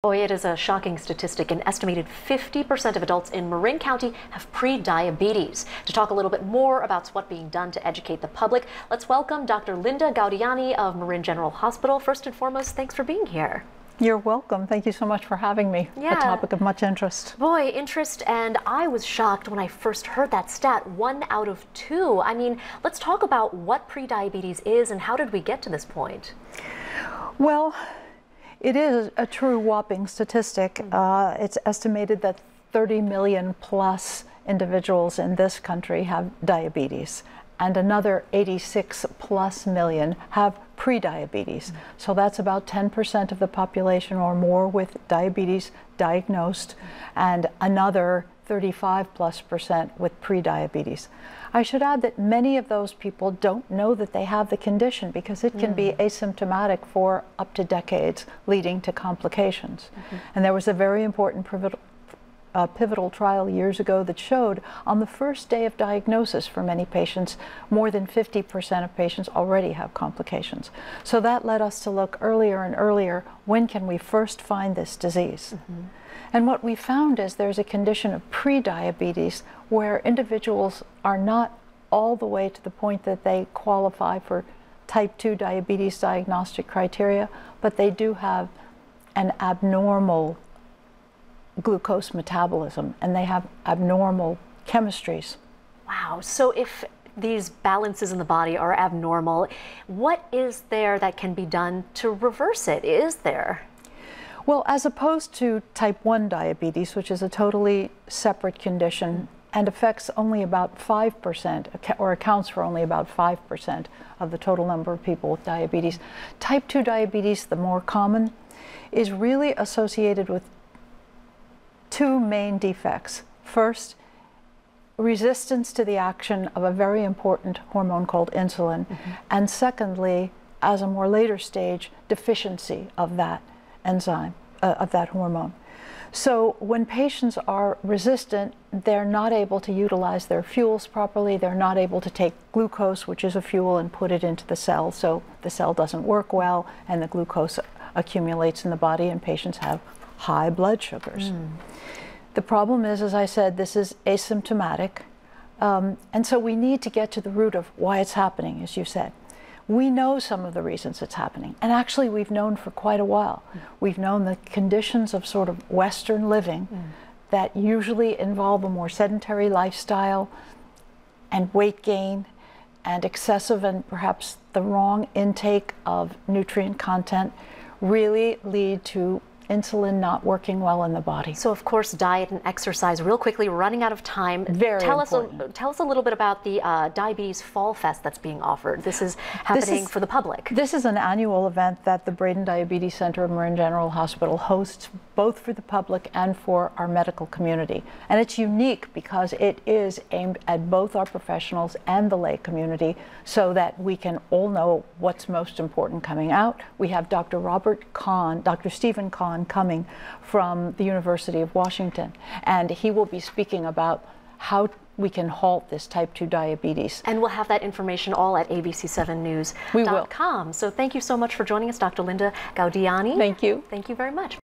Boy, it is a shocking statistic. An estimated 50% of adults in Marin County have pre-diabetes. To talk a little bit more about what's being done to educate the public, let's welcome Dr. Linda Gaudiani of Marin General Hospital. First and foremost, thanks for being here. You're welcome. Thank you so much for having me. Yeah. A topic of much interest. Boy, interest, and I was shocked when I first heard that stat, 1 out of 2. I mean, let's talk about what pre-diabetes is and how did we get to this point? Well, it is a true whopping statistic. It's estimated that 30 million plus individuals in this country have diabetes, and another 86 plus million have pre-diabetes. So that's about 10% of the population or more with diabetes diagnosed, and another 35+% with pre-diabetes. I should add that many of those people don't know that they have the condition because it can be asymptomatic for up to decades, leading to complications. And there was a very important pivotal trial years ago that showed on the first day of diagnosis for many patients, more than 50% of patients already have complications. So that led us to look earlier and earlier, when can we first find this disease? And what we found is there's a condition of pre-diabetes where individuals are not all the way to the point that they qualify for type 2 diabetes diagnostic criteria, but they do have an abnormal glucose metabolism and they have abnormal chemistries. Wow, so if these balances in the body are abnormal, what is there that can be done to reverse it? Is there? Well, as opposed to type 1 diabetes, which is a totally separate condition and affects only about 5%, or accounts for only about 5% of the total number of people with diabetes, type 2 diabetes, the more common, is really associated with two main defects. First, resistance to the action of a very important hormone called insulin, and secondly, as a more later stage, deficiency of that enzyme, of that hormone. So when patients are resistant, they're not able to utilize their fuels properly. They're not able to take glucose, which is a fuel, and put it into the cell. So the cell doesn't work well and the glucose accumulates in the body and patients have high blood sugars. The problem is, as I said, this is asymptomatic. And so we need to get to the root of why it's happening, as you said. We know some of the reasons it's happening, and actually we've known for quite a while. We've known the conditions of sort of Western living that usually involve a more sedentary lifestyle and weight gain and excessive and perhaps the wrong intake of nutrient content really lead to insulin not working well in the body. So of course, diet and exercise. Real quickly, we're running out of time. Very important. Tell us a little bit about the Diabetes Fall Fest that's being offered. This is happening for the public. This is an annual event that the Braden Diabetes Center of Marin General Hospital hosts, both for the public and for our medical community. And it's unique because it is aimed at both our professionals and the lay community so that we can all know what's most important coming out. We have Dr. Stephen Kahn coming from the University of Washington, and he will be speaking about how we can halt this type 2 diabetes. And we'll have that information all at abc7news.com. We will. So thank you so much for joining us, Dr. Linda Gaudiani. Thank you. Thank you very much.